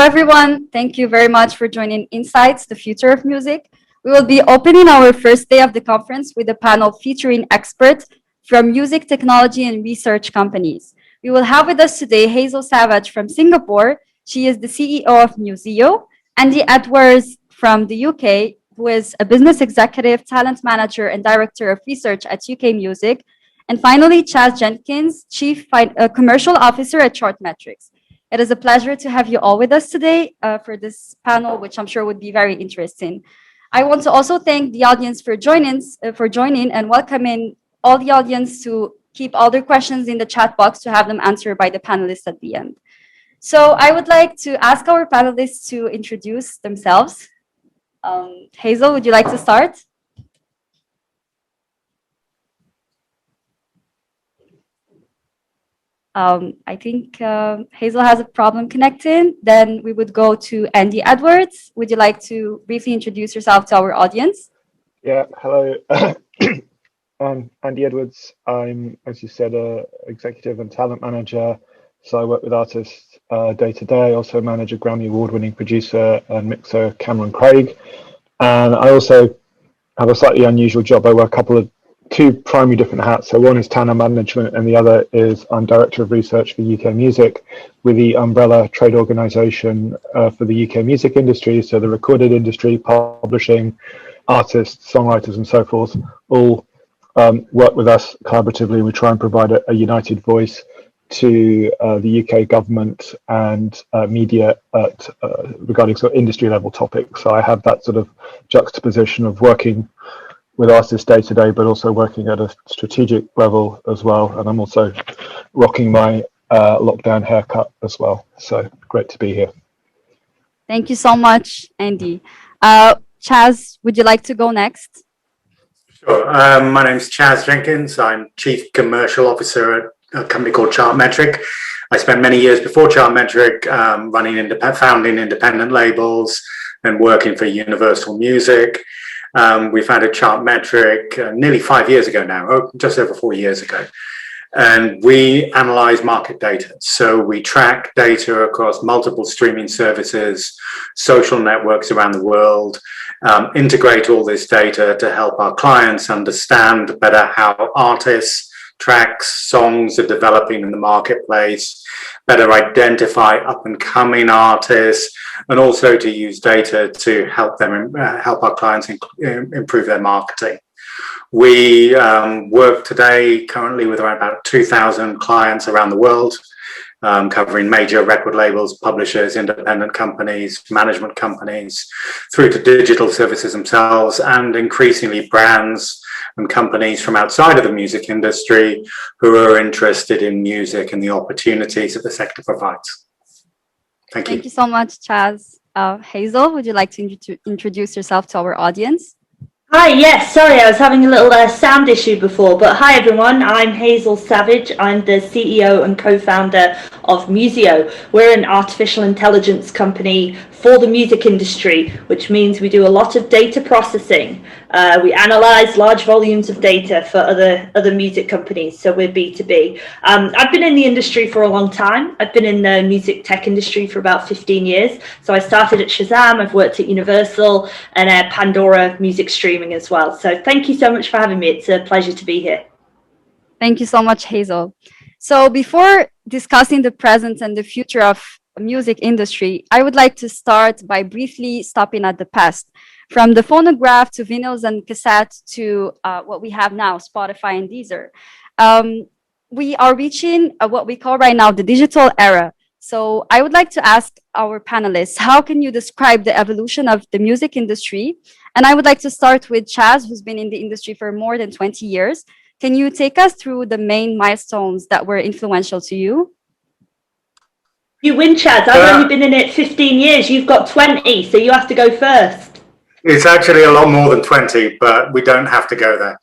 everyone. Thank you very much for joining Insights, the Future of Music. We will be opening our first day of the conference with a panel featuring experts from music technology and research companies. We will have with us today Hazel Savage from Singapore. She is the CEO of Musiio, Andy Edwards from the UK, who is a business executive, talent manager, and director of research at UK Music. And finally, Chaz Jenkins, Chief Commercial Officer at Chartmetric. It is a pleasure to have you all with us today for this panel, which I'm sure would be very interesting. I want to also thank the audience for joining and welcoming all the audience to keep all their questions in the chat box to have them answered by the panelists at the end. So I would like to ask our panelists to introduce themselves. Hazel, would you like to start? I think Hazel has a problem connecting. Then we would go to Andy Edwards. Would you like to briefly introduce yourself to our audience? Yeah, hello. I'm Andy Edwards. I'm, as you said, a executive and talent manager. So I work with artists day to day. I also manage a Grammy award-winning producer and mixer, Cameron Craig. And I also have a slightly unusual job. I wear two primary different hats. So one is talent management and the other is I'm director of research for UK Music with the umbrella trade organisation for the UK music industry. So the recorded industry, publishing, artists, songwriters and so forth all work with us collaboratively. We try and provide a united voice to the UK government and media regarding sort of industry level topics. So I have that sort of juxtaposition of working with artists day to day, but also working at a strategic level as well. And I'm also rocking my lockdown haircut as well. So great to be here. Thank you so much, Andy. Chaz, would you like to go next? Sure. My name's Chaz Jenkins. I'm Chief Commercial Officer at a company called Chartmetric. I spent many years before Chartmetric founding independent labels and working for Universal Music. We founded Chartmetric nearly 5 years ago now, just over 4 years ago. And we analyze market data. So we track data across multiple streaming services, social networks around the world, integrate all this data to help our clients understand better how artists, tracks, songs are developing in the marketplace, better identify up and coming artists, and also to use data to help our clients improve their marketing. We work today currently with around about 2,000 clients around the world, covering major record labels, publishers, independent companies, management companies, through to digital services themselves, and increasingly brands and companies from outside of the music industry who are interested in music and the opportunities that the sector provides. Thank you. Thank you so much, Chaz. Hazel, would you like to introduce yourself to our audience? Hi, yes, sorry, I was having a little sound issue before, but hi everyone, I'm Hazel Savage. I'm the CEO and co-founder of Musiio. We're an artificial intelligence company for the music industry, which means we do a lot of data processing. We analyze large volumes of data for other music companies, so we're B2B. I've been in the industry for a long time. I've been in the music tech industry for about 15 years. So I started at Shazam, I've worked at Universal and at Pandora Music Streaming as well. So thank you so much for having me. It's a pleasure to be here. Thank you so much, Hazel. So before discussing the present and the future of the music industry, I would like to start by briefly stopping at the past. From the phonograph to vinyls and cassettes to what we have now, Spotify and Deezer. We are reaching what we call right now the digital era. So I would like to ask our panelists, how can you describe the evolution of the music industry? And I would like to start with Chaz, who's been in the industry for more than 20 years. Can you take us through the main milestones that were influential to you? You win, Chaz. I've only been in it 15 years. You've got 20, so you have to go first. It's actually a lot more than 20, but we don't have to go there.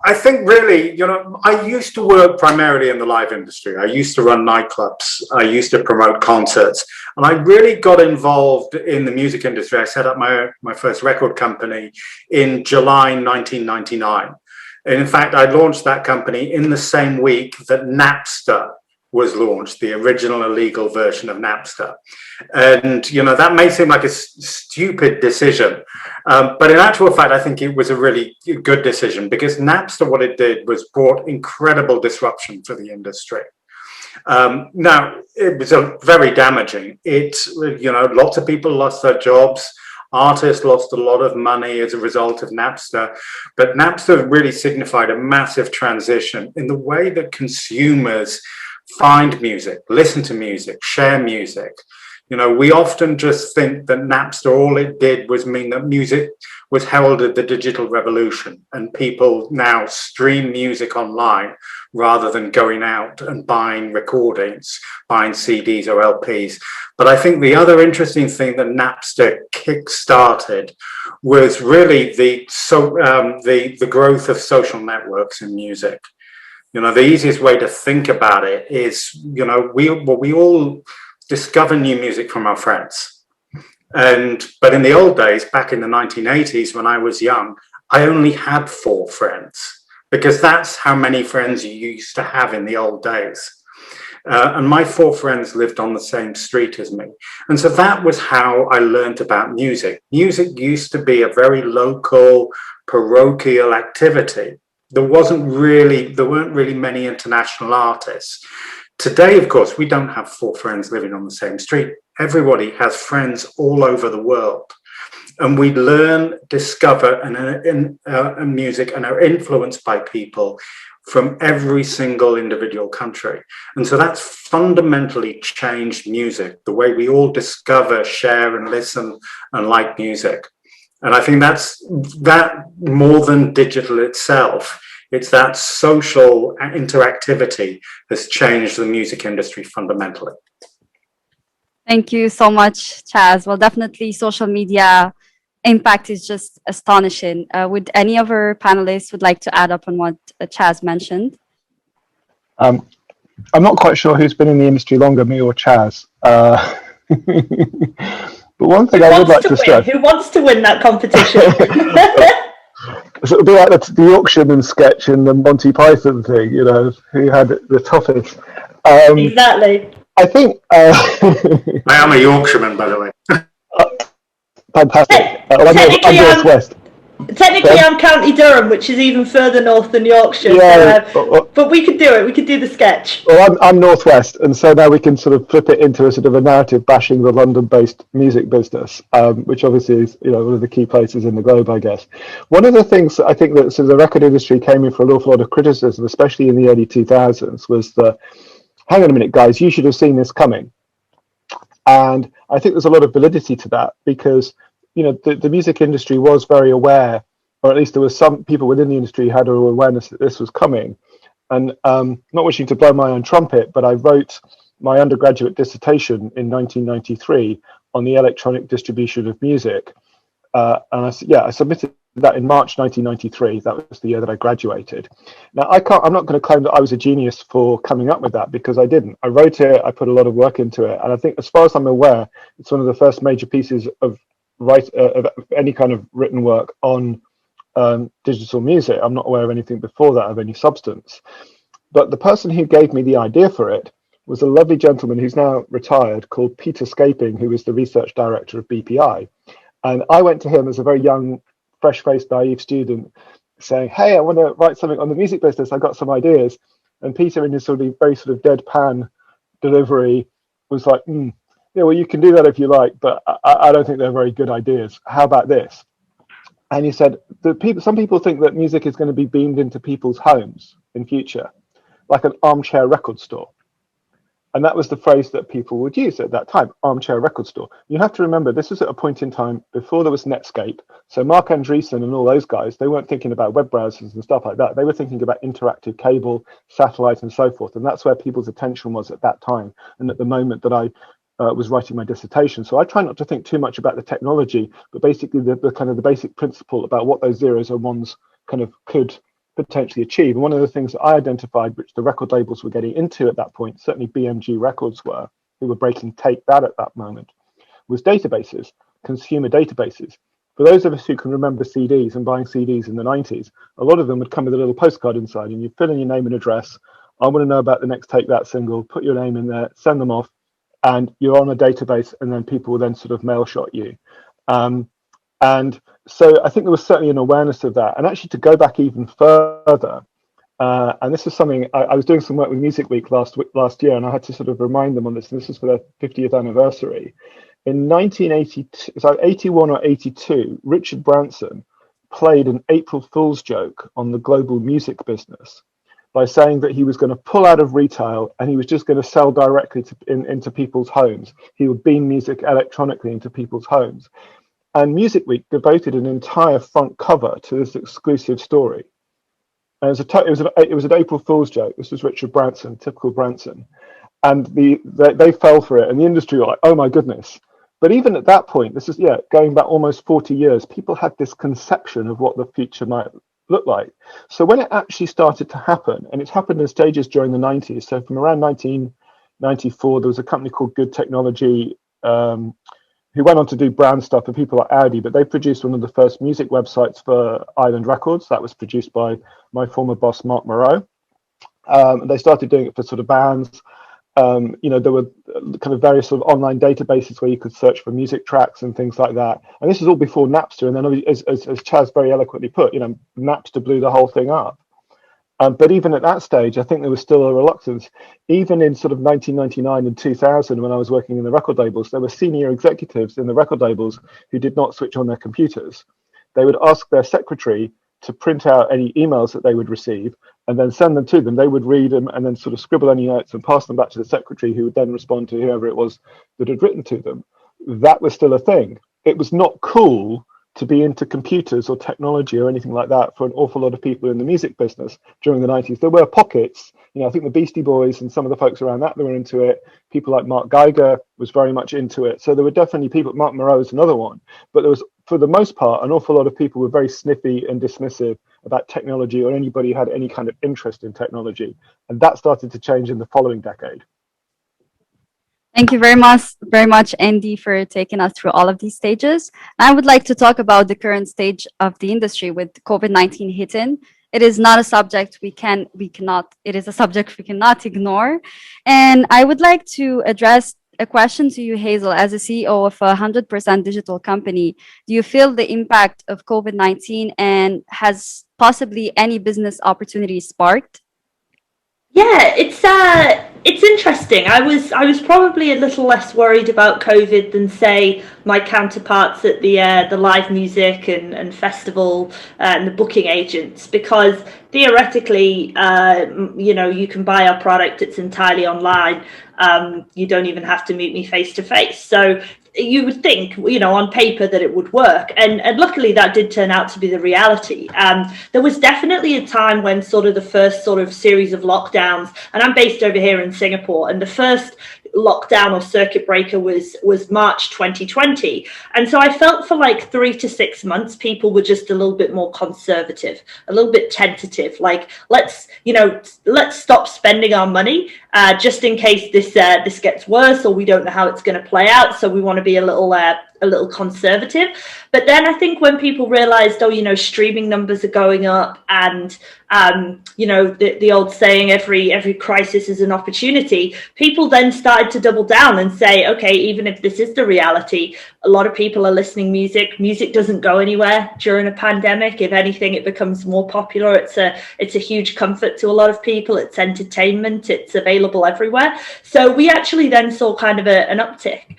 I think really, I used to work primarily in the live industry. I used to run nightclubs. I used to promote concerts. And I really got involved in the music industry. I set up my first record company in July 1999. And in fact, I launched that company in the same week that Napster was launched, the original illegal version of Napster. And, that may seem like a stupid decision, but in actual fact, I think it was a really good decision, because Napster, what it did was brought incredible disruption for the industry. Now, it was very damaging. Lots of people lost their jobs. Artists lost a lot of money as a result of Napster, but Napster really signified a massive transition in the way that consumers find music, listen to music, share music. We often just think that Napster, all it did was mean that music was heralded the digital revolution, and people now stream music online rather than going out and buying recordings, buying CDs or LPs. But I think the other interesting thing that Napster kick-started was really the growth of social networks in music. The easiest way to think about it is, we all discover new music from our friends. But in the old days, back in the 1980s, when I was young, I only had 4 friends, because that's how many friends you used to have in the old days. And my 4 friends lived on the same street as me. And so that was how I learned about music. Music used to be a very local, parochial activity. There weren't really many international artists. Today, of course, we don't have 4 friends living on the same street. Everybody has friends all over the world. And we learn, discover music and are influenced by people from every single individual country. And so that's fundamentally changed music, the way we all discover, share and listen and like music. And I think that more than digital itself, it's that social interactivity has changed the music industry fundamentally. Thank you so much, Chaz. Well, definitely social media impact is just astonishing. Would any of our panelists would like to add up on what Chaz mentioned? I'm not quite sure who's been in the industry longer, me or Chaz. But one thing I would like to stress. Who wants to win that competition? So it'll be like the auction sketch in the Monty Python thing, who had the toughest. Exactly. I think. I am a Yorkshireman, by the way. Fantastic. I'm Northwest. Technically, I'm County Durham, which is even further north than Yorkshire. Yeah, but we could do it. We could do the sketch. Well, I'm Northwest, and so now we can sort of flip it into a sort of a narrative bashing the London-based music business, which obviously is one of the key places in the globe, I guess. One of the things I think that the record industry came in for an awful lot of criticism, especially in the early 2000s, was hang on a minute, guys, you should have seen this coming. And I think there's a lot of validity to that, because the music industry was very aware, or at least there was some people within the industry who had an awareness that this was coming. And not wishing to blow my own trumpet, but I wrote my undergraduate dissertation in 1993 on the electronic distribution of music. And I submitted that in March 1993. That was the year that I graduated. Now, I'm not going to claim that I was a genius for coming up with that, because I didn't. I wrote it, I put a lot of work into it. And I think, as far as I'm aware, it's one of the first major pieces of any kind of written work on digital music. I'm not aware of anything before that of any substance. But the person who gave me the idea for it was a lovely gentleman who's now retired, called Peter Scaping, who was the research director of BPI. And I went to him as a very young, fresh-faced, naive student, saying, hey, I want to write something on the music business. I got some ideas. And Peter, in his very deadpan delivery, was like, yeah, well, you can do that if you like, but I don't think they're very good ideas. How about this? And he said, some people think that music is going to be beamed into people's homes in future, like an armchair record store. And that was the phrase that people would use at that time, armchair record store. You have to remember, this was at a point in time before there was Netscape. So Mark Andreessen and all those guys, they weren't thinking about web browsers and stuff like that. They were thinking about interactive cable, satellite, and so forth. And that's where people's attention was at that time. And at the moment that I was writing my dissertation. So I try not to think too much about the technology, but basically the kind of the basic principle about what those zeros and ones kind of could potentially achieve. And one of the things that I identified, which the record labels were getting into at that point, certainly BMG Records were, who were breaking tape bad at that moment, was databases, consumer databases. For those of us who can remember CDs and buying CDs in the 90s, a lot of them would come with a little postcard inside, and you fill in your name and address I want to know about the next Take That single, put your name in there, send them off, and you're on a database, and then people will then sort of mail shot you. And so I think there was certainly an awareness of that. And actually, to go back even further, and this is something I was doing some work with Music Week last year, and I had to sort of remind them on this. And this is for their 50th anniversary. In 1982, so 81 or 82, Richard Branson played an April Fool's joke on the global music business by saying that he was going to pull out of retail and he was just going to sell directly into people's homes. He would beam music electronically into people's homes. And Music Week devoted an entire front cover to this exclusive story. And it was an April Fool's joke. This was Richard Branson, typical Branson. And they fell for it, and the industry were like, oh my goodness. But even at that point, this is, going back almost 40 years, people had this conception of what the future might look like. So when it actually started to happen, and it's happened in stages during the 90s, so from around 1994, there was a company called Good Technology, who went on to do brand stuff for people like Audi, but they produced one of the first music websites for Island Records. That was produced by my former boss, Mark Moreau. They started doing it for sort of bands. There were kind of various sort of online databases where you could search for music tracks and things like that. And this is all before Napster. And then, as Chaz very eloquently put, Napster blew the whole thing up. But even at that stage, I think there was still a reluctance. Even in sort of 1999 and 2000, when I was working in the record labels, there were senior executives in the record labels who did not switch on their computers. They would ask their secretary to print out any emails that they would receive and then send them to them. They would read them and then sort of scribble any notes and pass them back to the secretary, who would then respond to whoever it was that had written to them. That was still a thing. It was not cool to be into computers or technology or anything like that for an awful lot of people in the music business during the 90s. There were pockets, I think the Beastie Boys and some of the folks around that were into it. People like Mark Geiger was very much into it. So there were definitely people, Mark Moreau is another one, but there was, for the most part, an awful lot of people were very sniffy and dismissive about technology or anybody who had any kind of interest in technology. And that started to change in the following decade. Thank you very much, Andy, for taking us through all of these stages. I would like to talk about the current stage of the industry with COVID-19 hitting. It is not a subject it is a subject we cannot ignore. And I would like to address a question to you, Hazel, as a CEO of a 100% digital company. Do you feel the impact of COVID-19, and has possibly any business opportunities sparked? Yeah, it's interesting. I was probably a little less worried about COVID than, say, my counterparts at the live music and festival and the booking agents, because theoretically, you can buy our product. It's entirely online. You don't even have to meet me face to face. So you would think, on paper that it would work. And luckily that did turn out to be the reality. There was definitely a time when sort of the first sort of series of lockdowns, and I'm based over here in Singapore, and the first lockdown or circuit breaker was March 2020. And so I felt for like 3 to 6 months, people were just a little bit more conservative, a little bit tentative, like let's stop spending our money just in case this gets worse, or we don't know how it's going to play out. So we want to be a little conservative. But then I think when people realized, streaming numbers are going up, and the old saying, every crisis is an opportunity, people then started to double down and say, okay, even if this is the reality, a lot of people are listening music doesn't go anywhere during a pandemic. If anything, it becomes more popular. It's a huge comfort to a lot of people. It's entertainment. It's available everywhere. So we actually then saw kind of an uptick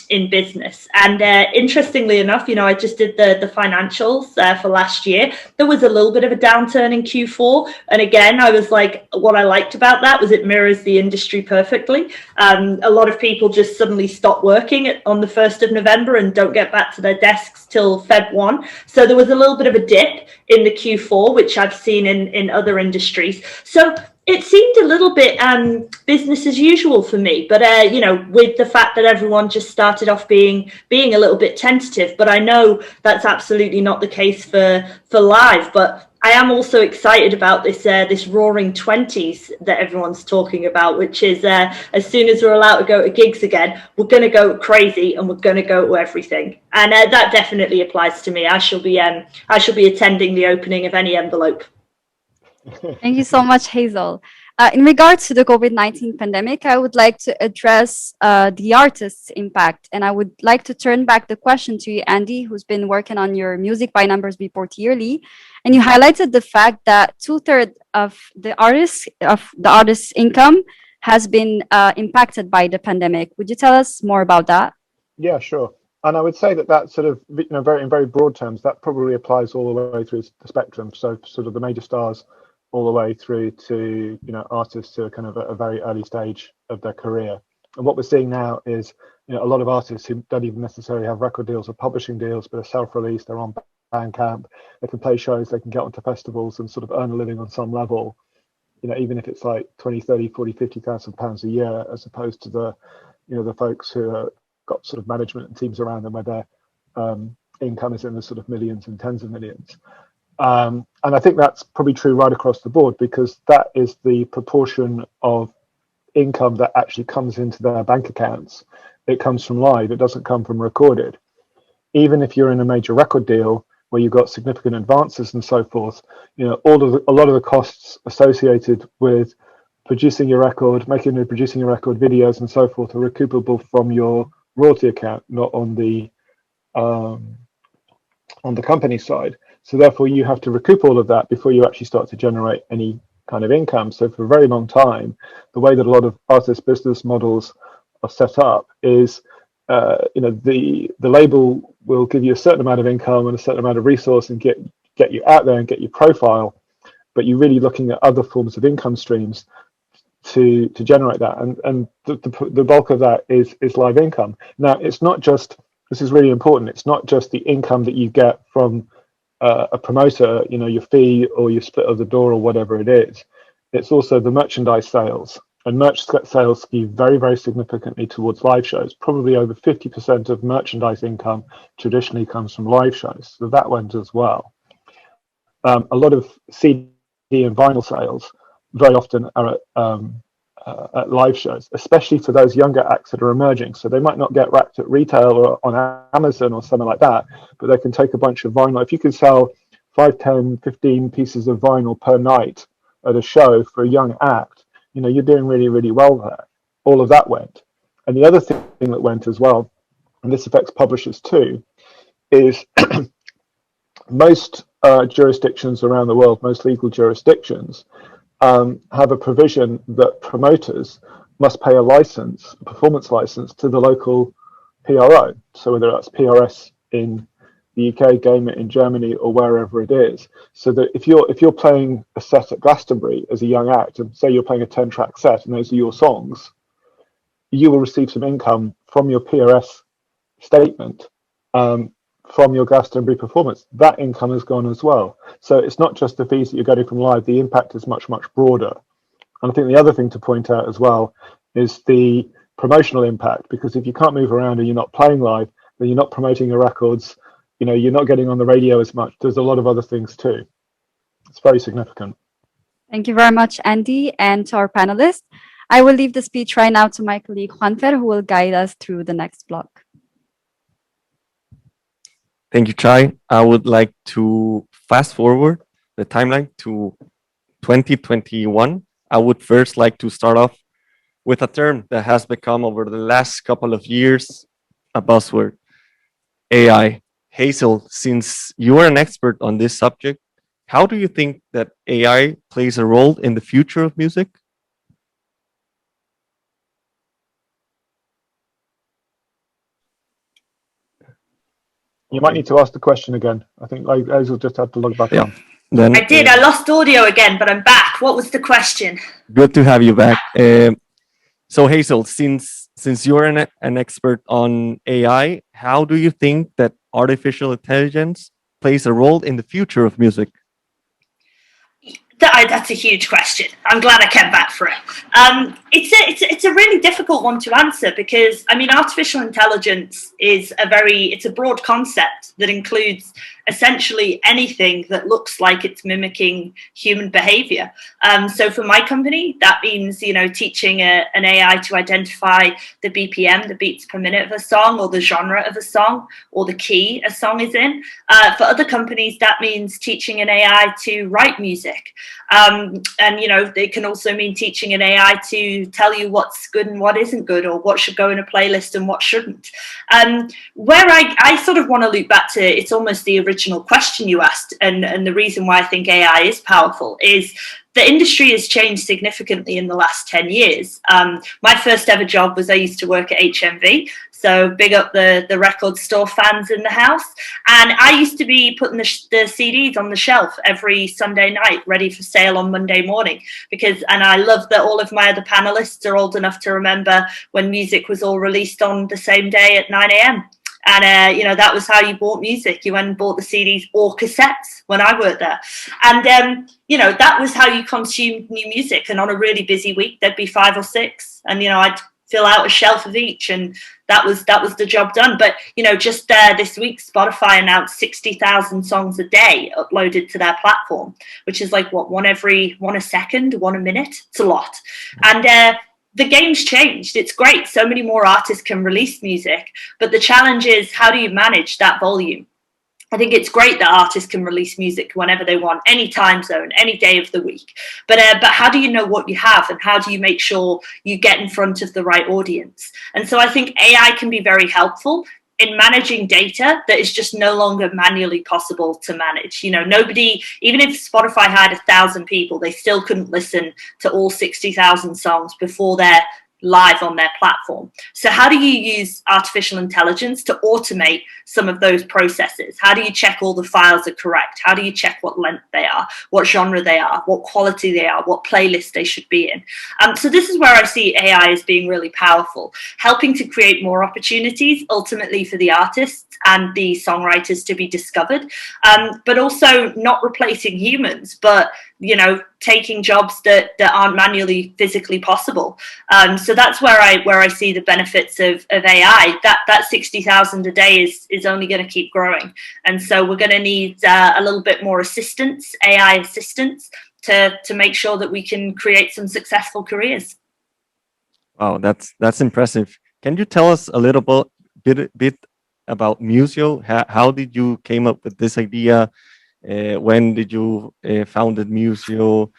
in business. And interestingly enough, I just did the financials for last year. There was a little bit of a downturn in Q4. And again, I was like, what I liked about that was it mirrors the industry perfectly. A lot of people just suddenly stop working on the 1st of November and don't get back to their desks till Feb 1. So there was a little bit of a dip in the Q4, which I've seen in other industries. So it seemed a little bit business as usual for me, but with the fact that everyone just started off being a little bit tentative. But I know that's absolutely not the case for live. But I am also excited about this roaring 20s that everyone's talking about, which is as soon as we're allowed to go to gigs again, we're going to go crazy and we're going to go to everything. And that definitely applies to me. I shall be attending the opening of any envelope. Thank you so much, Hazel. In regards to the COVID-19 pandemic, I would like to address the artist's impact. And I would like to turn back the question to you, Andy, who's been working on your music by numbers report yearly. And you highlighted the fact that 2/3 of the artist's income has been impacted by the pandemic. Would you tell us more about that? Yeah, sure. And I would say that that sort of, very in very broad terms, that probably applies all the way through the spectrum. So sort of the major stars all the way through to, artists who are kind of at a very early stage of their career. And what we're seeing now is, a lot of artists who don't even necessarily have record deals or publishing deals, but are self-released, they're on Bandcamp, they can play shows, they can get onto festivals and sort of earn a living on some level, even if it's like 20, 30, 40, 50,000 pounds a year, as opposed to the folks who are got sort of management and teams around them where their income is in the sort of millions and tens of millions. And I think that's probably true right across the board, because that is the proportion of income that actually comes into their bank accounts. It comes from live, it doesn't come from recorded. Even if you're in a major record deal where you've got significant advances and so forth, a lot of the costs associated with producing your record, producing your record, videos and so forth are recoupable from your royalty account, not on the company side. So therefore you have to recoup all of that before you actually start to generate any kind of income. So for a very long time, the way that a lot of artist business models are set up is the label will give you a certain amount of income and a certain amount of resource and get you out there and get your profile, but you're really looking at other forms of income streams to generate that, and the bulk of that is live income. Now, it's not just, this is really important, it's not just the income that you get from a promoter, your fee or your split of the door or whatever it is. It's also the merchandise sales, and merch sales skew very, very significantly towards live shows. Probably over 50% of merchandise income traditionally comes from live shows, so that went as well. A lot of CD and vinyl sales very often are at live shows, especially for those younger acts that are emerging. So they might not get racked at retail or on Amazon or something like that, but they can take a bunch of vinyl. If you can sell 5, 10, 15 pieces of vinyl per night at a show for a young act, you're doing really, really well there. All of that went. And the other thing that went as well, and this affects publishers too, is most jurisdictions around the world, most legal jurisdictions, have a provision that promoters must pay a performance license to the local PRO. So whether that's PRS in the UK, Game It in Germany, or wherever it is, so that if you're playing a set at Glastonbury as a young act, and say you're playing a 10-track set and those are your songs, you will receive some income from your PRS statement from your Glastonbury performance. That income has gone as well. So it's not just the fees that you're getting from live, the impact is much, much broader. And I think the other thing to point out as well is the promotional impact, because if you can't move around and you're not playing live, then you're not promoting your records, you're not getting on the radio as much. There's a lot of other things too. It's very significant. Thank you very much, Andy, and to our panelists. I will leave the speech right now to my colleague Juanfer, who will guide us through the next block. Thank you, Chai. I would like to fast forward the timeline to 2021. I would first like to start off with a term that has become over the last couple of years a buzzword: AI. Hazel, since you are an expert on this subject, how do you think that AI plays a role in the future of music? You might need to ask the question again. I think Hazel just had to log back on. Then, I did. I lost audio again, but I'm back. What was the question? Good to have you back. So Hazel, since you're an expert on AI, how do you think that artificial intelligence plays a role in the future of music? That's a huge question. I'm glad I came back for it. It's a really difficult one to answer because, artificial intelligence is it's a broad concept that includes essentially anything that looks like it's mimicking human behavior. So for my company, that means, you know, teaching an AI to identify the BPM, the beats per minute of a song, or the genre of a song, or the key a song is in. For other companies, that means teaching an AI to write music. And, you know, it can also mean teaching an AI to tell you what's good and what isn't good, or what should go in a playlist and what shouldn't. Where I sort of want to loop back to, it's almost the original question you asked, and the reason why I think AI is powerful is the industry has changed significantly in the last 10 years. My first ever job was I used to work at HMV, so big up the record store fans in the house. And I used to be putting the CDs on the shelf every Sunday night, ready for sale on Monday morning. And I love that all of my other panelists are old enough to remember when music was all released on the same day at 9 a.m. And, you know, that was how you bought music. You went and bought the CDs or cassettes when I worked there. And, you know, that was how you consumed new music. And on a really busy week, there'd be 5 or 6. And, you know, I'd fill out a shelf of each. And that was the job done. But, you know, just this week, Spotify announced 60,000 songs a day uploaded to their platform, which is like, what, one a second, one a minute? It's a lot. And, the game's changed. It's great. So many more artists can release music, but the challenge is, how do you manage that volume? I think it's great that artists can release music whenever they want, any time zone, any day of the week. But how do you know what you have, and how do you make sure you get in front of the right audience? And so I think AI can be very helpful in managing data that is just no longer manually possible to manage. You know, nobody, even if Spotify had 1,000 people, they still couldn't listen to all 60,000 songs before they're live on their platform. So how do you use artificial intelligence to automate some of those processes? How do you check all the files are correct? How do you check what length they are, what genre they are, what quality they are, what playlist they should be in? So this is where I see AI as being really powerful, helping to create more opportunities ultimately for the artists and the songwriters to be discovered, but also not replacing humans, but, you know, taking jobs that aren't manually physically possible. So that's where I see the benefits of AI. That 60,000 a day is only going to keep growing. And so we're going to need a little bit more assistance, AI assistance, to make sure that we can create some successful careers. Wow, that's impressive. Can you tell us a little bit about Musiio? How did you came up with this idea? When did you founded Musiio?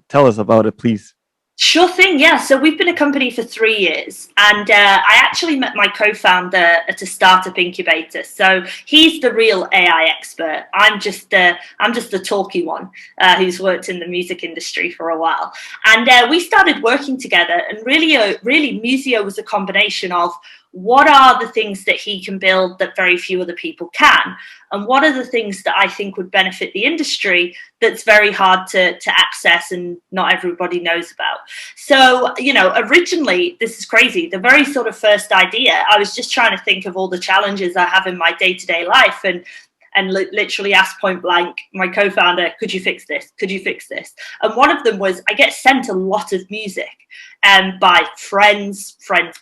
Tell us about it, please. Sure thing, yeah. So we've been a company for 3 years, and I actually met my co-founder at a startup incubator. So he's the real AI expert. I'm just the talky one who's worked in the music industry for a while. And we started working together, and really Musiio was a combination of what are the things that he can build that very few other people can, and what are the things that I think would benefit the industry that's very hard to access and not everybody knows about. So, you know, originally, this is crazy, the very sort of first idea, I was just trying to think of all the challenges I have in my day-to-day life, and literally asked point blank my co-founder, could you fix this? Could you fix this? And one of them was, I get sent a lot of music by friends,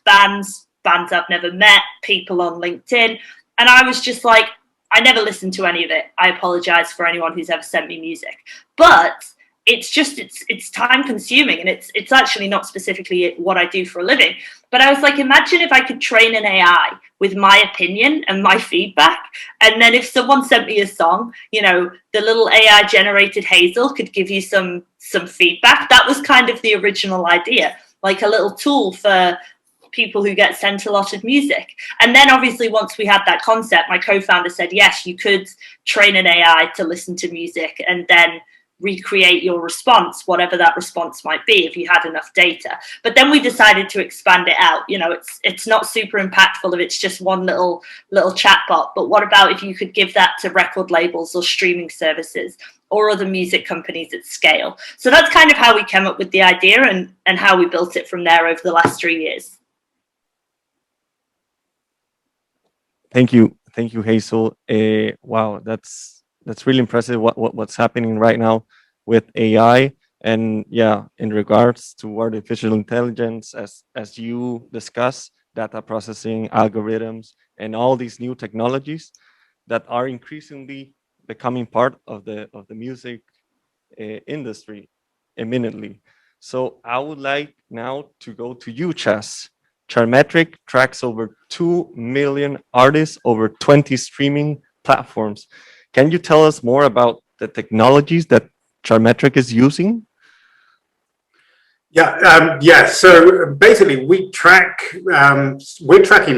bands I've never met, people on LinkedIn. And I was just like, I never listened to any of it. I apologize for anyone who's ever sent me music. But it's time consuming, and it's actually not specifically what I do for a living. But I was like, imagine if I could train an AI with my opinion and my feedback. And then if someone sent me a song, you know, the little AI generated Hazel could give you some feedback. That was kind of the original idea, like a little tool for people who get sent a lot of music. And then obviously once we had that concept, my co-founder said, yes, you could train an AI to listen to music and then recreate your response, whatever that response might be, if you had enough data. But then we decided to expand it out. You know, it's not super impactful if it's just one little chatbot, but what about if you could give that to record labels or streaming services or other music companies at scale? So that's kind of how we came up with the idea and how we built it from there over the last 3 years. Thank you, Hazel. Wow, that's really impressive. What's happening right now with AI, and yeah, in regards to artificial intelligence, as you discuss, data processing, algorithms, and all these new technologies. that are increasingly becoming part of the music industry imminently. So I would like now to go to you, Chaz. Chartmetric tracks over 2 million artists over 20 streaming platforms. Can you tell us more about the technologies that Chartmetric is using? Yeah. So basically, we're tracking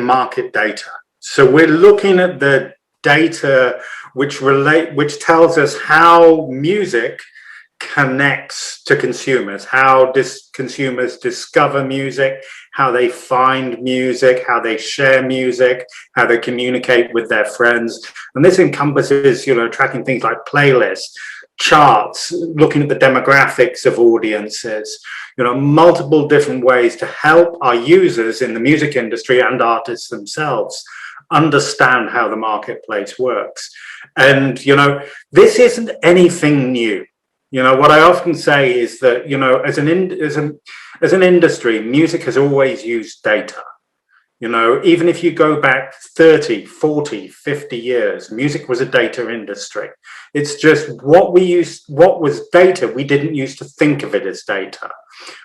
market data. So we're looking at the data which tells us how music connects to consumers, how consumers discover music, how they find music, how they share music, how they communicate with their friends. And this encompasses, tracking things like playlists, charts, looking at the demographics of audiences, multiple different ways to help our users in the music industry and artists themselves understand how the marketplace works. And, this isn't anything new. What I often say is that, as an industry, music has always used data. Even if you go back 30, 40, 50 years, music was a data industry. It's just what was data, we didn't used to think of it as data.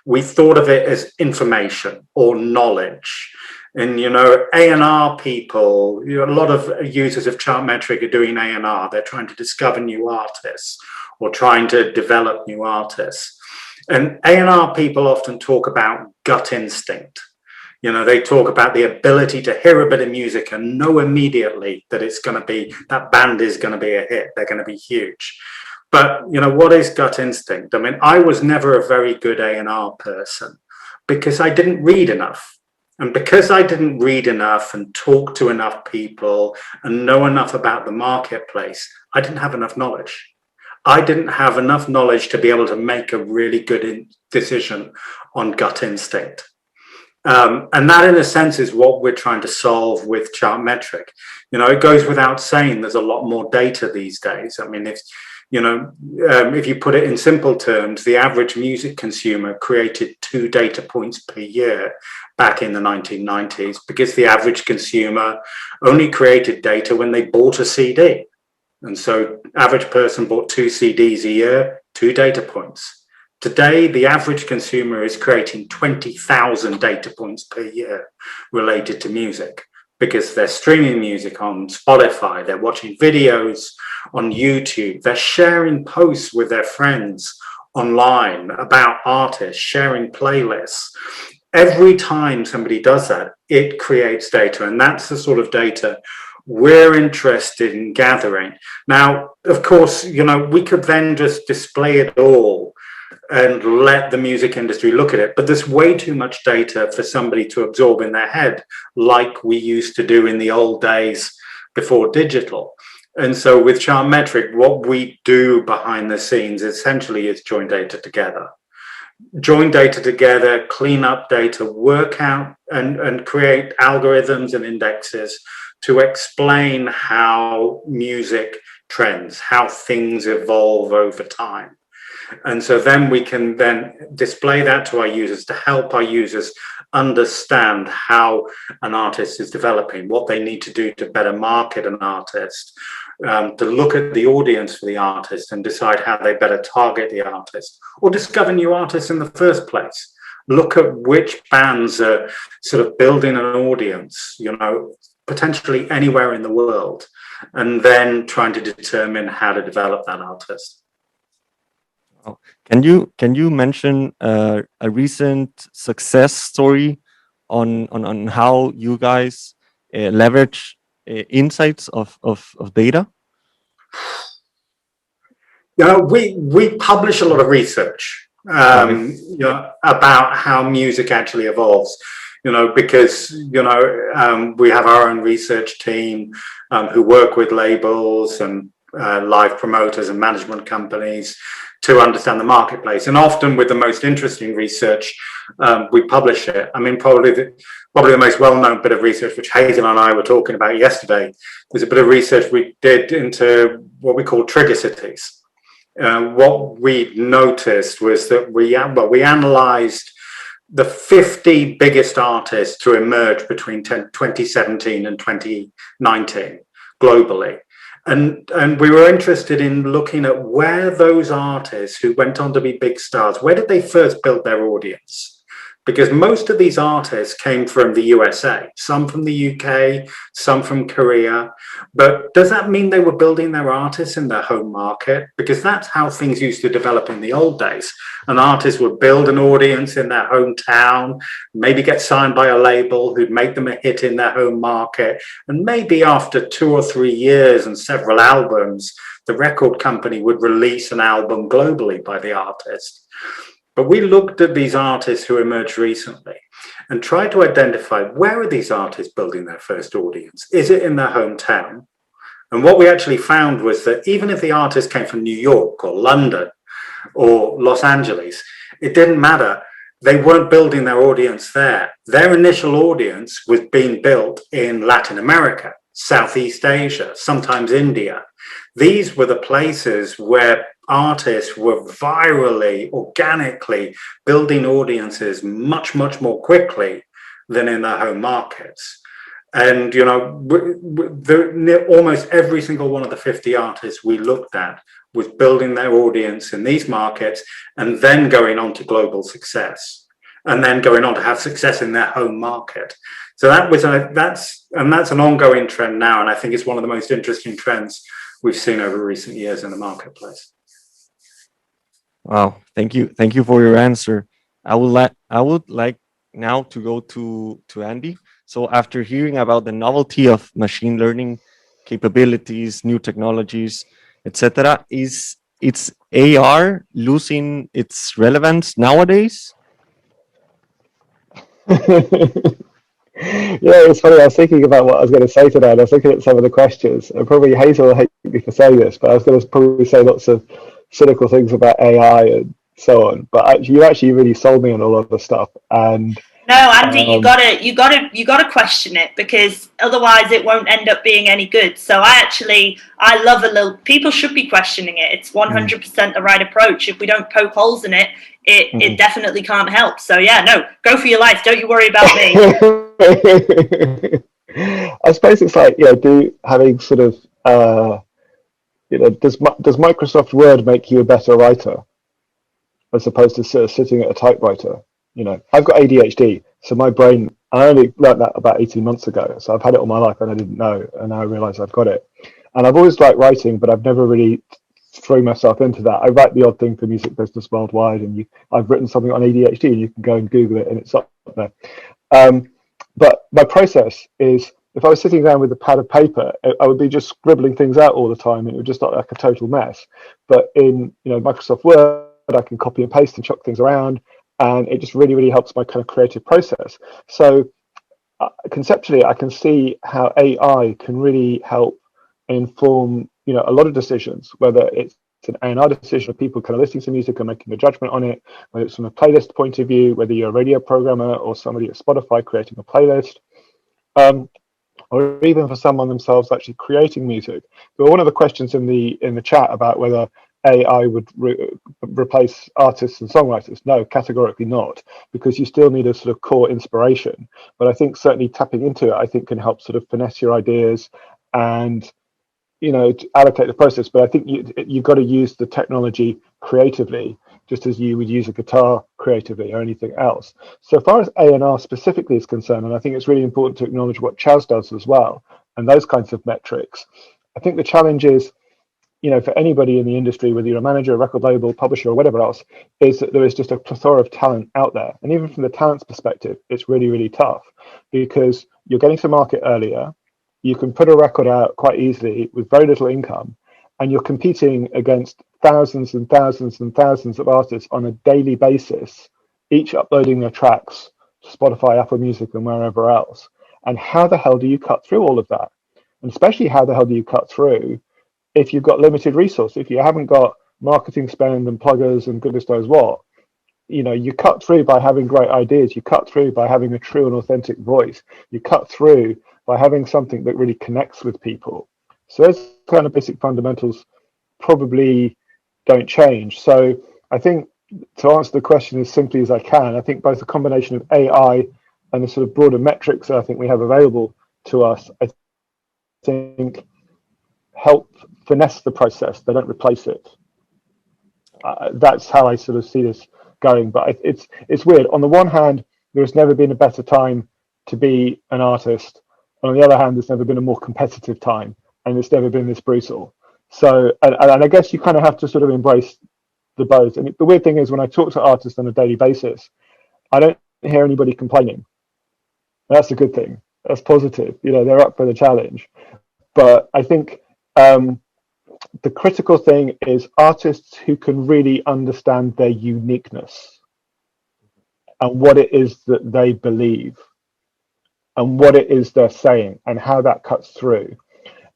We thought of it as information or knowledge. And, A&R people, a lot of users of Chartmetric are doing A&R. They're trying to discover new artists or trying to develop new artists. And A&R people often talk about gut instinct. They talk about the ability to hear a bit of music and know immediately that that band is going to be a hit. They're going to be huge. But, what is gut instinct? I mean, I was never a very good A&R person because I didn't read enough. And because I didn't read enough and talk to enough people and know enough about the marketplace, I didn't have enough knowledge. I didn't have enough knowledge to be able to make a really good decision on gut instinct. And that, in a sense, is what we're trying to solve with Chartmetric. It goes without saying there's a lot more data these days. I mean, if you put it in simple terms, the average music consumer created 2 data points per year back in the 1990s because the average consumer only created data when they bought a CD. And so average person bought 2 CDs a year, 2 data points. Today, the average consumer is creating 20,000 data points per year related to music because they're streaming music on Spotify, they're watching videos on YouTube, they're sharing posts with their friends online about artists, sharing playlists. Every time somebody does that, it creates data, and that's the sort of data we're interested in gathering. Now, of course, we could then just display it all and let the music industry look at it, but there's way too much data for somebody to absorb in their head, like we used to do in the old days before digital. And so with Chartmetric, what we do behind the scenes essentially is join data together. Join data together, clean up data, work out and create algorithms and indexes to explain how music trends, how things evolve over time. And so then we can then display that to our users to help our users understand how an artist is developing, what they need to do to better market an artist, to look at the audience for the artist and decide how they better target the artist or discover new artists in the first place. Look at which bands are sort of building an audience, potentially anywhere in the world, and then trying to determine how to develop that artist. Can you mention a recent success story on how you guys leverage insights of data? We publish a lot of research about how music actually evolves. Because we have our own research team who work with labels and live promoters and management companies to understand the marketplace. And often with the most interesting research, we publish it. I mean, probably the most well-known bit of research, which Hazel and I were talking about yesterday, was a bit of research we did into what we call trigger cities. What we noticed was that we analyzed the 50 biggest artists to emerge between 2017 and 2019 globally. And we were interested in looking at where those artists who went on to be big stars, where did they first build their audience? Because most of these artists came from the USA, some from the UK, some from Korea. But does that mean they were building their artists in their home market? Because that's how things used to develop in the old days. An artist would build an audience in their hometown, maybe get signed by a label who'd make them a hit in their home market. And maybe after 2 or 3 years and several albums, the record company would release an album globally by the artist. But we looked at these artists who emerged recently and tried to identify, where are these artists building their first audience? Is it in their hometown? And what we actually found was that even if the artist came from New York or London or Los Angeles, it didn't matter. They weren't building their audience there. Their initial audience was being built in Latin America, Southeast Asia, sometimes India. These were the places where artists were virally, organically building audiences much, much more quickly than in their home markets. And, you know, almost every single one of the 50 artists we looked at was building their audience in these markets and then going on to global success and then going on to have success in their home market. So that's an ongoing trend now. And I think it's one of the most interesting trends we've seen over recent years in the marketplace. Wow, thank you for your answer. I would like now to go to Andy. So after hearing about the novelty of machine learning capabilities, new technologies, etc., is AR losing its relevance nowadays? Yeah, it's funny. I was thinking about what I was going to say today, and I was looking at some of the questions. And probably Hazel will hate me for saying this, but I was going to probably say lots of cynical things about AI and so on. But you actually really sold me on a lot of the stuff. And no, Andy, you gotta question it, because otherwise it won't end up being any good. So I love a little. People should be questioning it. It's 100% the right approach. If we don't poke holes in it, it definitely can't help. So yeah, no, go for your life. Don't you worry about me. I suppose it's like, having sort of does Microsoft Word make you a better writer as opposed to sitting at a typewriter? I've got ADHD, so my brain, I only learned that about 18 months ago. So I've had it all my life and I didn't know, and now I realize I've got it. And I've always liked writing, but I've never really thrown myself into that. I write the odd thing for Music Business Worldwide, and I've written something on ADHD, and you can go and Google it, and it's up there. But my process is, if I was sitting down with a pad of paper, I would be just scribbling things out all the time, and it would just look like a total mess. But in Microsoft Word, I can copy and paste and chuck things around, and it just really, really helps my kind of creative process. So conceptually, I can see how AI can really help inform a lot of decisions, whether it's an A&R decision of people kind of listening to music and making a judgment on it, whether it's from a playlist point of view, whether you're a radio programmer or somebody at Spotify creating a playlist, or even for someone themselves actually creating music. But one of the questions in the chat about whether AI would replace artists and songwriters, no, categorically not, because you still need a sort of core inspiration. But I think certainly tapping into it, I think, can help sort of finesse your ideas and to allocate the process. But I think you've got to use the technology creatively, just as you would use a guitar creatively or anything else. So far as A&R specifically is concerned, and I think it's really important to acknowledge what Chaz does as well, and those kinds of metrics. I think the challenge is, for anybody in the industry, whether you're a manager, a record label, publisher, or whatever else, is that there is just a plethora of talent out there. And even from the talent's perspective, it's really, really tough, because you're getting to market earlier. You can put a record out quite easily with very little income, and you're competing against thousands and thousands and thousands of artists on a daily basis, each uploading their tracks to Spotify, Apple Music, and wherever else. And how the hell do you cut through all of that? And especially, how the hell do you cut through if you've got limited resource, if you haven't got marketing spend and pluggers and goodness knows what? You cut through by having great ideas. You cut through by having a true and authentic voice. You cut through by having something that really connects with people. So those kind of basic fundamentals probably don't change. So I think, to answer the question as simply as I can, I think both a combination of AI and the sort of broader metrics that I think we have available to us, I think help finesse the process. They don't replace it. That's how I sort of see this going. But it's weird. On the one hand, there has never been a better time to be an artist. On the other hand, there's never been a more competitive time, and it's never been this brutal. So, and I guess you kind of have to sort of embrace the both. And the weird thing is, when I talk to artists on a daily basis, I don't hear anybody complaining. That's a good thing. That's positive. You know, they're up for the challenge. But I think the critical thing is artists who can really understand their uniqueness and what it is that they believe and what it is they're saying and how that cuts through.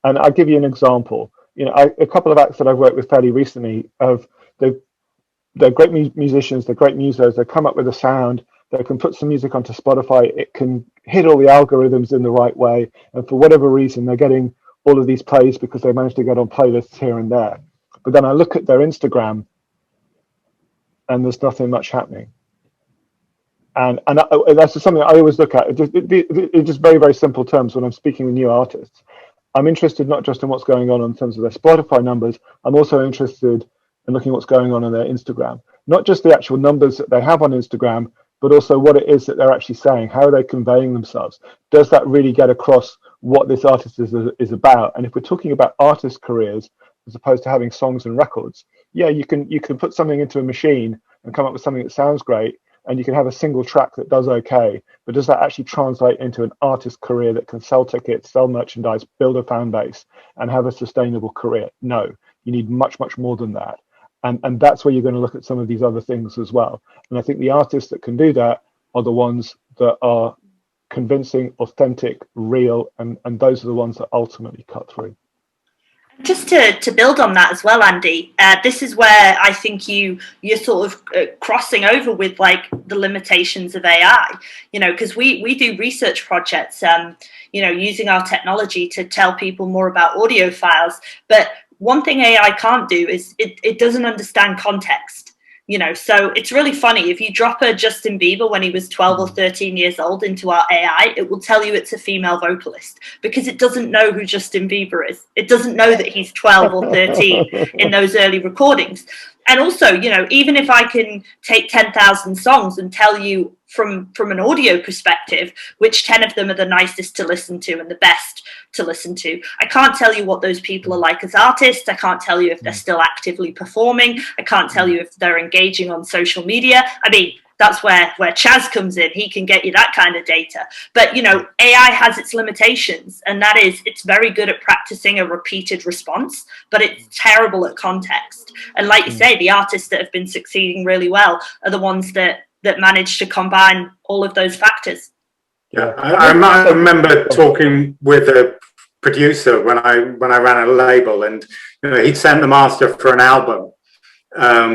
And I'll give you an example. You know, a couple of acts that I've worked with fairly recently they're great musicians, they're great musos, they come up with a sound, they can put some music onto Spotify, it can hit all the algorithms in the right way, and for whatever reason they're getting all of these plays because they managed to get on playlists here and there. But then I look at their Instagram and there's nothing much happening. And that's just something I always look at. It's just very, very simple terms when I'm speaking with new artists. I'm interested not just in what's going on in terms of their Spotify numbers, I'm also interested in looking at what's going on their Instagram. Not just the actual numbers that they have on Instagram, but also what it is that they're actually saying. How are they conveying themselves? Does that really get across what this artist is about? And if we're talking about artist careers, as opposed to having songs and records, yeah, you can put something into a machine and come up with something that sounds great, and you can have a single track that does okay, but does that actually translate into an artist career that can sell tickets, sell merchandise, build a fan base, and have a sustainable career? No, you need much, much more than that. And that's where you're going to look at some of these other things as well. And I think the artists that can do that are the ones that are convincing, authentic, real, and those are the ones that ultimately cut through. Just to build on that as well, Andy, this is where I think you're sort of crossing over with like the limitations of AI, you know, because we do research projects, you know, using our technology to tell people more about audio files. But one thing AI can't do is it doesn't understand context. You know, so it's really funny. If you drop a Justin Bieber when he was 12 or 13 years old into our AI, it will tell you it's a female vocalist because it doesn't know who Justin Bieber is. It doesn't know that he's 12 or 13 in those early recordings. And also, you know, even if I can take 10,000 songs and tell you from an audio perspective which 10 of them are the nicest to listen to and the best to listen to, I can't tell you what those people are like as artists. I can't tell you if they're still actively performing. I can't tell you if they're engaging on social media. I mean, that's where Chaz comes in. He can get you that kind of data. But, you know, AI has its limitations, and that is it's very good at practicing a repeated response, but it's terrible at context. And like you say, the artists that have been succeeding really well are the ones that manage to combine all of those factors. Yeah, I remember talking with a producer when I ran a label, and you know, he'd sent the master for an album,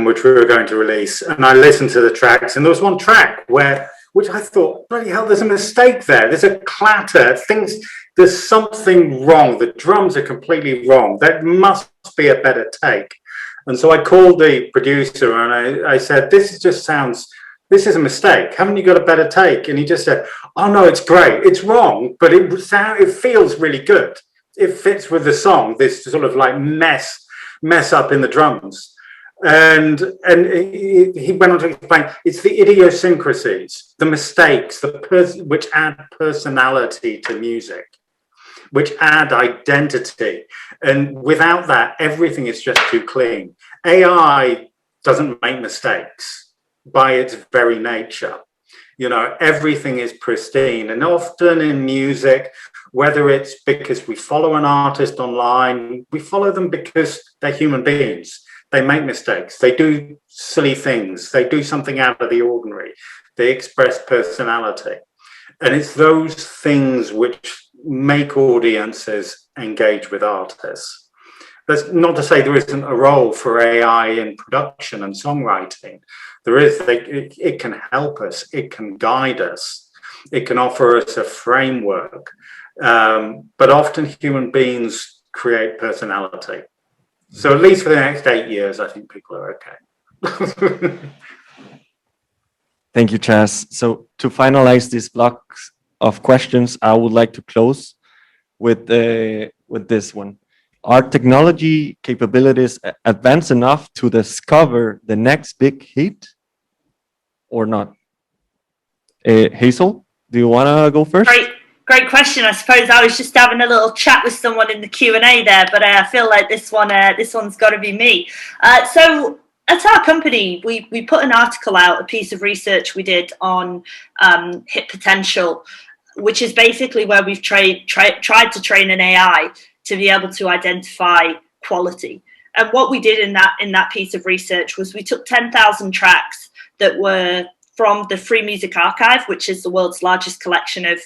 which we were going to release, and I listened to the tracks, and there was one track which I thought, bloody hell, there's a mistake there. There's a clatter. There's something wrong. The drums are completely wrong. There must be a better take. And so I called the producer and I said, this is a mistake. Haven't you got a better take? And he just said, oh no, it's great. It's wrong, but it feels really good. It fits with the song, this sort of like mess up in the drums. And he went on to explain, it's the idiosyncrasies, the mistakes, which add personality to music, which add identity. And without that, everything is just too clean. AI doesn't make mistakes by its very nature. You know, everything is pristine. And often in music, whether it's because we follow an artist online, we follow them because they're human beings. They make mistakes. They do silly things. They do something out of the ordinary. They express personality. And it's those things which make audiences engage with artists. That's not to say there isn't a role for AI in production and songwriting. There is. It can help us. It can guide us. It can offer us a framework. But often human beings create personality. So at least for the next 8 years, I think people are okay. Thank you, Chaz. So to finalize this block of questions, I would like to close with this one. are technology capabilities advanced enough to discover the next big hit or not? Hazel, do you want to go first? Great question. I suppose I was just having a little chat with someone in the Q&A there, but I feel like this one's got to be me. So at our company, we put an article out, a piece of research we did on hit potential, which is basically where we've tried to train an AI to be able to identify quality. And what we did in that piece of research was we took 10,000 tracks that were from the Free Music Archive, which is the world's largest collection of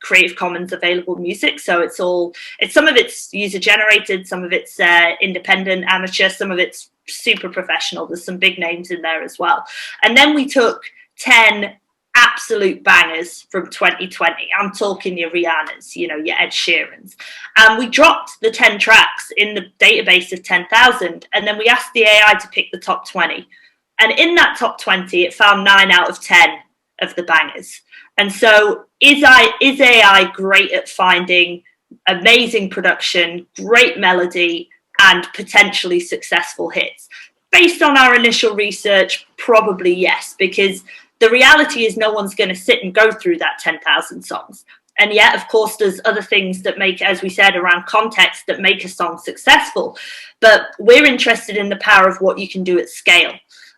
Creative Commons available music. So it's some of it's user generated, some of it's independent, amateur, some of it's super professional. There's some big names in there as well. And then we took 10 absolute bangers from 2020. I'm talking your Rihanna's, your Ed Sheeran's. And we dropped the 10 tracks in the database of 10,000, and then we asked the AI to pick the top 20. And in that top 20, it found 9 out of 10 of the bangers. And so is AI great at finding amazing production, great melody, and potentially successful hits? Based on our initial research, probably yes, because the reality is no one's going to sit and go through that 10,000 songs. And yet, of course, there's other things that make, as we said, around context that make a song successful. But we're interested in the power of what you can do at scale.